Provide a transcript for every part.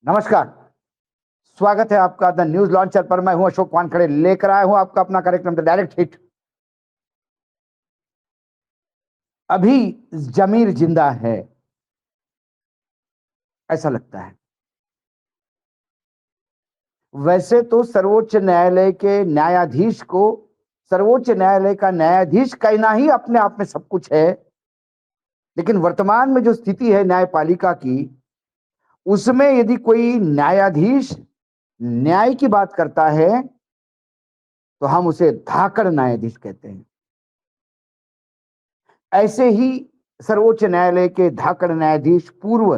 नमस्कार। स्वागत है आपका द न्यूज लॉन्चर पर। मैं हूं अशोक वानखड़े, लेकर आया हूं आपका अपना कार्यक्रम द डायरेक्ट हिट। अभी जमीर जिंदा है ऐसा लगता है। वैसे तो सर्वोच्च न्यायालय के न्यायाधीश को सर्वोच्च न्यायालय का न्यायाधीश कहना ही अपने आप में सब कुछ है, लेकिन वर्तमान में जो स्थिति है न्यायपालिका की, उसमें यदि कोई न्यायाधीश न्याय की बात करता है तो हम उसे धाकड़ न्यायाधीश कहते हैं। ऐसे ही सर्वोच्च न्यायालय के धाकड़ न्यायाधीश पूर्व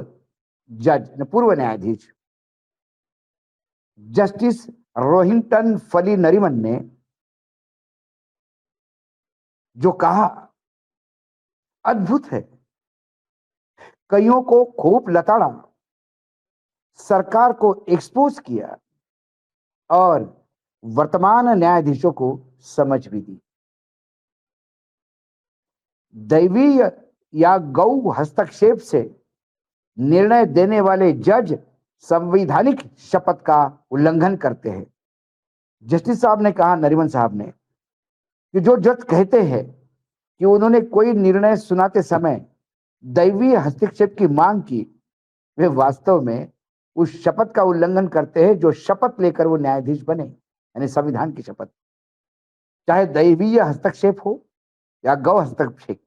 न्यायाधीश जस्टिस रोहिंटन फली नरीमन ने जो कहा अद्भुत है। कईयों को खूब लताड़ा, सरकार को एक्सपोज किया और वर्तमान न्यायाधीशों को समझ भी दी। दैवीय या गौ हस्तक्षेप से निर्णय देने वाले जज संवैधानिक शपथ का उल्लंघन करते हैं। जस्टिस साहब ने कहा, नरीमन साहब ने, कि जो जज कहते हैं कि उन्होंने कोई निर्णय सुनाते समय दैवीय हस्तक्षेप की मांग की, वे वास्तव में उस शपथ का उल्लंघन करते हैं जो शपथ लेकर वो न्यायाधीश बने, यानी संविधान की शपथ। चाहे दैवीय हस्तक्षेप हो या गौ हस्तक्षेप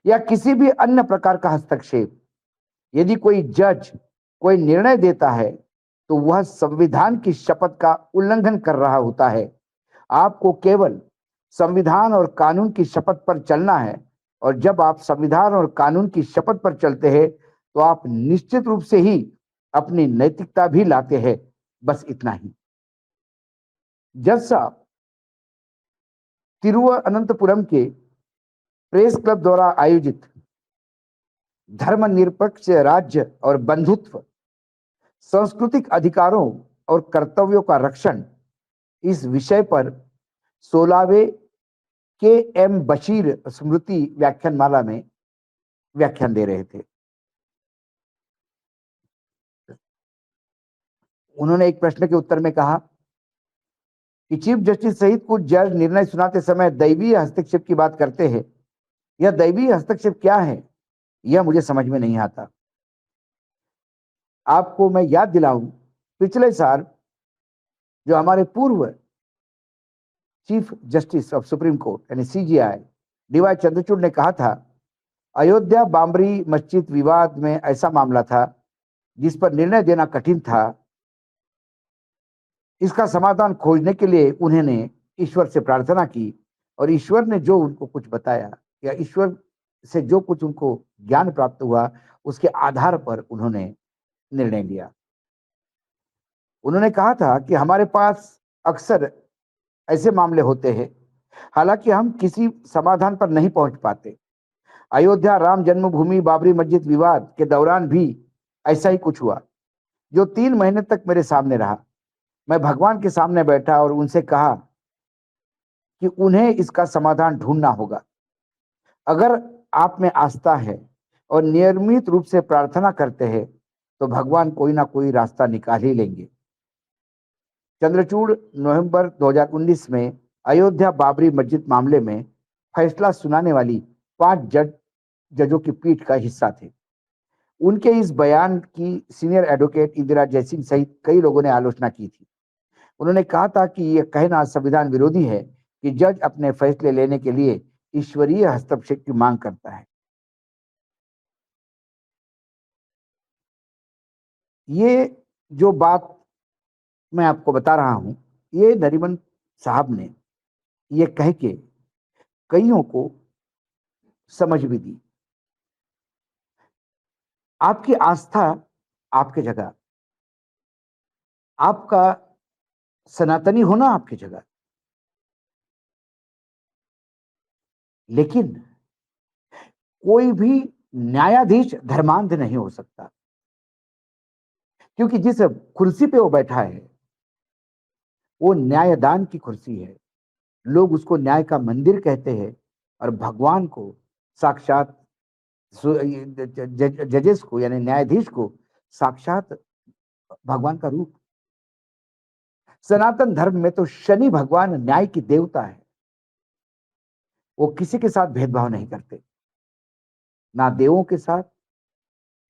या किसी भी अन्य प्रकार का हस्तक्षेप, यदि कोई जज कोई निर्णय देता है तो वह संविधान की शपथ का उल्लंघन कर रहा होता है। आपको केवल संविधान और कानून की शपथ पर चलना है, और जब आप संविधान और कानून की शपथ पर चलते हैं तो आप निश्चित रूप से ही अपनी नैतिकता भी लाते हैं। बस इतना ही। जज साहब तिरुवनंतपुरम के प्रेस क्लब द्वारा आयोजित धर्मनिरपेक्ष राज्य और बंधुत्व, सांस्कृतिक अधिकारों और कर्तव्यों का रक्षण, इस विषय पर 16वें के.एम. बशीर स्मृति व्याख्यानमाला में व्याख्यान दे रहे थे। उन्होंने एक प्रश्न के उत्तर में कहा कि चीफ जस्टिस सहित कुछ जज निर्णय सुनाते समय दैवीय हस्तक्षेप की बात करते हैं। यह दैवीय हस्तक्षेप क्या है, यह मुझे समझ में नहीं आता। आपको मैं याद दिलाऊं, पिछले साल जो हमारे पूर्व chief justice of supreme court यानी सीजीआई डीवाई चंद्रचूड़ ने कहा था, अयोध्या बाबरी मस्जिद विवाद में ऐसा मामला था जिस पर निर्णय देना कठिन था। इसका समाधान खोजने के लिए उन्होंने ईश्वर से प्रार्थना की, और ईश्वर ने जो उनको कुछ बताया या ईश्वर से जो कुछ उनको ज्ञान प्राप्त हुआ, उसके आधार पर उन्होंने निर्णय लिया। उन्होंने कहा था कि हमारे पास अक्सर ऐसे मामले होते हैं, हालांकि हम किसी समाधान पर नहीं पहुंच पाते। अयोध्या राम जन्मभूमि बाबरी मस्जिद विवाद के दौरान भी ऐसा ही कुछ हुआ, जो 3 महीने तक मेरे सामने रहा। मैं भगवान के सामने बैठा और उनसे कहा कि उन्हें इसका समाधान ढूंढना होगा। अगर आप में आस्था है और नियमित रूप से प्रार्थना करते हैं तो भगवान कोई ना कोई रास्ता निकाल ही लेंगे। चंद्रचूड़ नवंबर 2019 में अयोध्या बाबरी मस्जिद मामले में फैसला सुनाने वाली 5 जजों की पीठ का हिस्सा थे। उनके इस बयान की सीनियर एडवोकेट इंदिरा जयसिंह सहित कई लोगों ने आलोचना की थी। उन्होंने कहा था कि यह कहना संविधान विरोधी है कि जज अपने फैसले लेने के लिए ईश्वरीय हस्तक्षेप की मांग करता है। ये जो बात मैं आपको बता रहा हूं, ये नरीमन साहब ने ये कह के कईयों को समझ भी दी। आपकी आस्था आपकी जगह, आपका सनातनी होना आपकी जगह, लेकिन कोई भी न्यायाधीश धर्मांध नहीं हो सकता, क्योंकि जिस कुर्सी पे वो बैठा है वो न्यायदान की कुर्सी है। लोग उसको न्याय का मंदिर कहते हैं, और भगवान को साक्षात जजेस को यानी न्यायाधीश को साक्षात भगवान का रूप। सनातन धर्म में तो शनि भगवान न्याय की देवता है। वो किसी के साथ भेदभाव नहीं करते, ना देवों के साथ,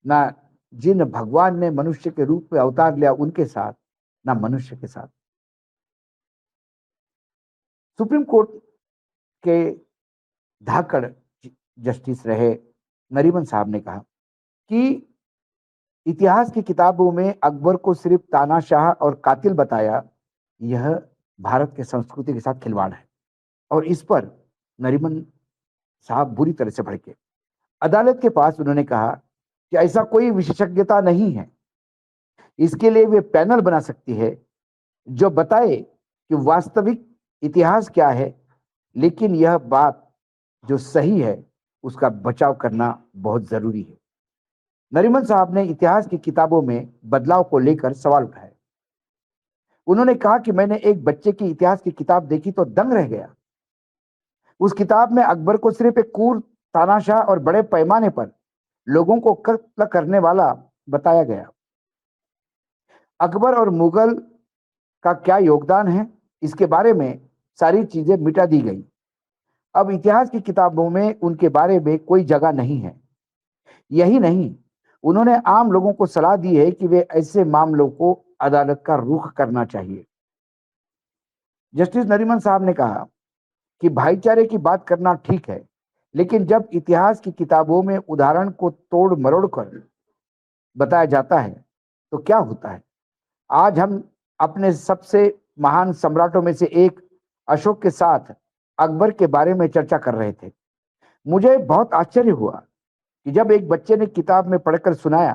ना जिन भगवान ने मनुष्य के रूप में अवतार लिया उनके साथ, ना मनुष्य के साथ। सुप्रीम कोर्ट के धाकड़ जस्टिस रहे नरीमन साहब ने कहा कि इतिहास की किताबों में अकबर को सिर्फ तानाशाह और कातिल बताया, यह भारत के संस्कृति के साथ खिलवाड़ है। और इस पर नरीमन साहब बुरी तरह से भड़के। अदालत के पास उन्होंने कहा कि ऐसा कोई विशेषज्ञता नहीं है, इसके लिए वे पैनल बना सकती है जो बताए कि वास्तविक इतिहास क्या है, लेकिन यह बात जो सही है उसका बचाव करना बहुत जरूरी है। नरीमन साहब ने इतिहास की किताबों में बदलाव को लेकर सवाल उठाए। उन्होंने कहा कि मैंने एक बच्चे की इतिहास की किताब देखी तो दंग रह गया। उस किताब में अकबर को सिर्फ एक क्रूर तानाशाह और बड़े पैमाने पर लोगों को कत्ल करने वाला बताया गया। अकबर और मुगल का क्या योगदान है, इसके बारे में सारी चीजें मिटा दी गई। अब इतिहास की किताबों में उनके बारे में कोई जगह नहीं है। यही नहीं, उन्होंने आम लोगों को सलाह दी है कि वे ऐसे मामलों को अदालत का रुख करना चाहिए। जस्टिस नरीमन साहब ने कहा कि भाईचारे की बात करना ठीक है, लेकिन जब इतिहास की किताबों में उदाहरण को तोड़ मरोड़ कर बताया जाता है तो क्या होता है। आज हम अपने सबसे महान सम्राटों में से एक अशोक के साथ अकबर के बारे में चर्चा कर रहे थे। मुझे बहुत आश्चर्य हुआ कि जब एक बच्चे ने किताब में पढ़कर सुनाया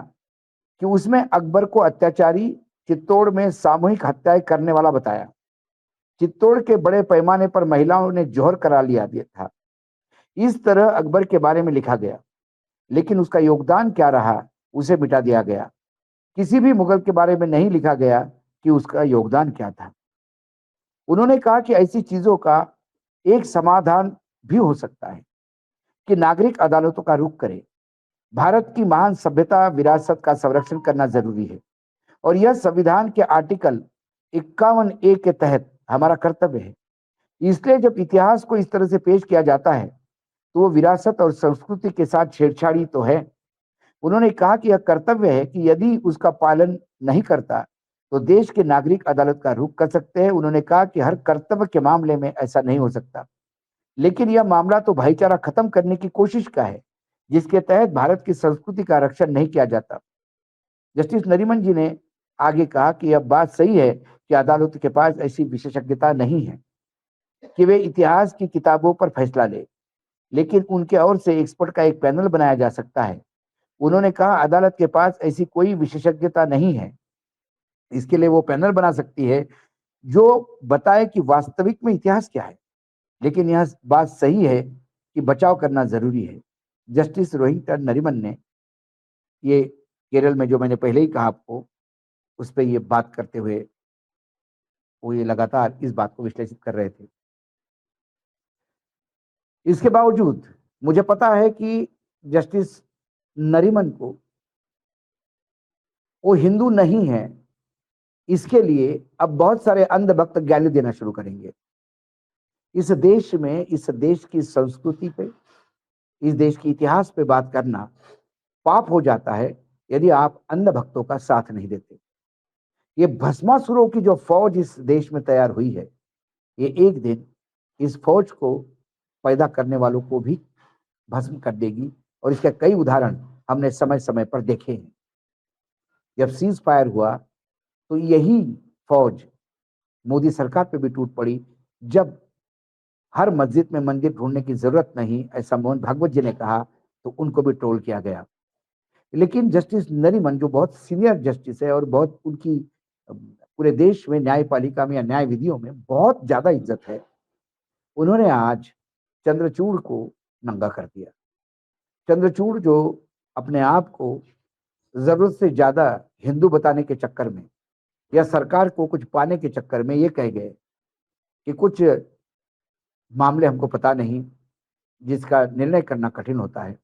कि उसमें अकबर को अत्याचारी, चित्तौड़ में सामूहिक हत्याएं करने वाला बताया। चित्तौड़ के बड़े पैमाने पर महिलाओं ने जौहर करा लिया था। इस तरह अकबर के बारे में लिखा गया, लेकिन उसका योगदान क्या रहा उसे मिटा दिया गया। किसी भी मुगल के बारे में नहीं लिखा गया कि उसका योगदान क्या था। उन्होंने कहा कि ऐसी चीजों का एक समाधान भी हो सकता है कि नागरिक अदालतों का रुख करे। भारत की महान सभ्यता विरासत का संरक्षण करना जरूरी है और यह संविधान के आर्टिकल 51A के तहत हमारा कर्तव्य है। इसलिए जब इतिहास को इस तरह से पेश किया जाता है तो वो विरासत और संस्कृति के साथ छेड़छाड़ी तो है। उन्होंने कहा कि यह कर्तव्य है कि यदि उसका पालन नहीं करता तो देश के नागरिक अदालत का रुख कर सकते हैं। उन्होंने कहा कि हर कर्तव्य के मामले में ऐसा नहीं हो सकता, लेकिन यह मामला तो भाईचारा खत्म करने की कोशिश का है, जिसके तहत भारत की संस्कृति का रक्षण नहीं किया जाता। जस्टिस नरीमन जी ने आगे कहा कि यह बात सही है कि अदालत के पास ऐसी विशेषज्ञता नहीं है कि वे इतिहास की किताबों पर फैसला ले, लेकिन उनके ओर से एक्सपर्ट का एक पैनल बनाया जा सकता है। उन्होंने कहा अदालत के पास ऐसी कोई विशेषज्ञता नहीं है, इसके लिए वो पैनल बना सकती है जो बताए कि वास्तविक में इतिहास क्या है, लेकिन यह बात सही है कि बचाव करना जरूरी है। जस्टिस रोहिंटन नरीमन ने ये केरल में जो मैंने पहले ही कहा आपको, उस पर ये बात करते हुए वो ये लगातार इस बात को विश्लेषित कर रहे थे। इसके बावजूद मुझे पता है कि जस्टिस नरीमन को वो हिंदू नहीं है, इसके लिए अब बहुत सारे अंधभक्त गाली देना शुरू करेंगे। इस देश में, इस देश की संस्कृति पे, इस देश के इतिहास पे बात करना पाप हो जाता है यदि आप अंधभक्तों का साथ नहीं देते। ये भस्मासुरों की जो फौज इस देश में तैयार हुई है, ये एक दिन इस फौज को पैदा करने वालों को भी भस्म कर देगी और इसके कई उदाहरण हमने समय समय पर देखे हैं। जब सीज फायर हुआ तो यही फौज मोदी सरकार पे भी टूट पड़ी, जब हर मस्जिद में मंदिर ढूंढने की जरूरत नहीं ऐसा मोहन भागवत जी ने कहा तो उनको भी ट्रोल किया गया। लेकिन जस्टिस नरीमन जो बहुत सीनियर जस्टिस है और बहुत उनकी पूरे देश में न्यायपालिका में या न्याय विधियों में बहुत ज्यादा इज्जत है, उन्होंने आज चंद्रचूड़ को नंगा कर दिया। चंद्रचूड़ जो अपने आप को जरूरत से ज्यादा हिंदू बताने के चक्कर में या सरकार को कुछ पाने के चक्कर में ये कह गए कि कुछ मामले हमको पता नहीं, जिसका निर्णय करना कठिन होता है,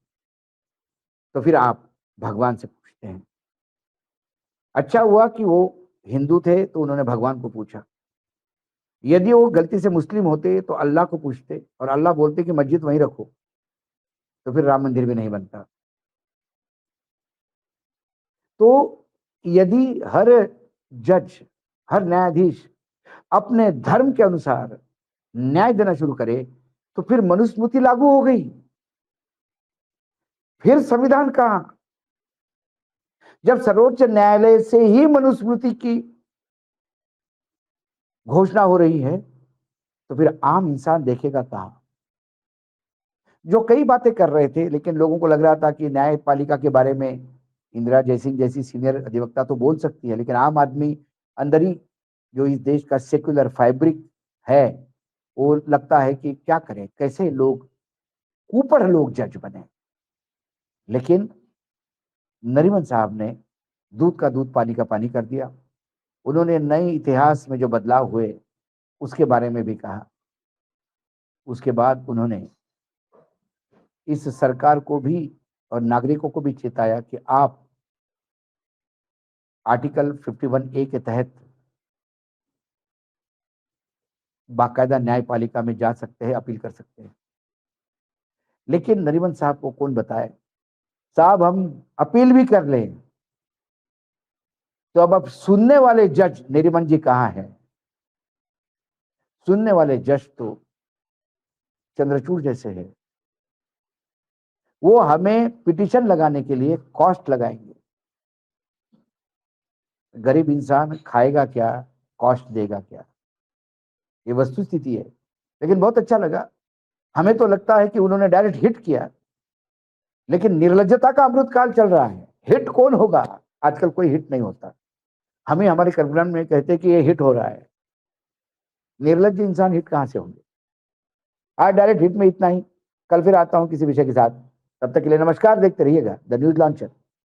तो फिर आप भगवान से पूछते हैं। अच्छा हुआ कि वो हिंदू थे तो उन्होंने भगवान को पूछा। यदि वो गलती से मुस्लिम होते तो अल्लाह को पूछते और अल्लाह बोलते कि मस्जिद वहीं रखो, तो फिर राम मंदिर भी नहीं बनता। तो यदि हर जज, हर न्यायाधीश अपने धर्म के अनुसार न्याय देना शुरू करे तो फिर मनुस्मृति लागू हो गई। फिर संविधान कहां, जब सर्वोच्च न्यायालय से ही मनुस्मृति की घोषणा हो रही है तो फिर आम इंसान देखेगा कहां। जो कई बातें कर रहे थे लेकिन लोगों को लग रहा था कि न्यायपालिका के बारे में इंदिरा जयसिंह जैसी सीनियर अधिवक्ता तो बोल सकती है, लेकिन आम आदमी अंदर ही, जो इस देश का सेक्युलर फैब्रिक है, वो लगता है कि क्या करें, कैसे लोग ऊपर लोग जज बने। लेकिन नरीमन साहब ने दूध का दूध पानी का पानी कर दिया। उन्होंने नए इतिहास में जो बदलाव हुए उसके बारे में भी कहा। उसके बाद उन्होंने इस सरकार को भी और नागरिकों को भी चेताया कि आप आर्टिकल 51A के तहत बाकायदा न्यायपालिका में जा सकते हैं, अपील कर सकते हैं। लेकिन नरीमन साहब को कौन बताए, साहब हम अपील भी कर लें तो अब सुनने वाले जज नरीमन जी कहां हैं। सुनने वाले जज तो चंद्रचूड़ जैसे हैं, वो हमें पिटीशन लगाने के लिए कॉस्ट लगाएंगे। गरीब इंसान खाएगा क्या, कॉस्ट देगा क्या, ये वस्तु स्थिति है। लेकिन बहुत अच्छा लगा, हमें तो लगता है कि उन्होंने डायरेक्ट हिट किया, लेकिन निर्लज्जता का अमृत काल चल रहा है। हिट कौन होगा, आजकल कोई हिट नहीं होता। हमें हमारे कर्मकांड में कहते हैं कि ये हिट हो रहा है, निर्लज्ज इंसान हिट कहां से होंगे। आज डायरेक्ट हिट में इतना ही, कल फिर आता हूं किसी विषय के साथ। तब तक के लिए नमस्कार, देखते रहिएगा द न्यूज लॉन्चर।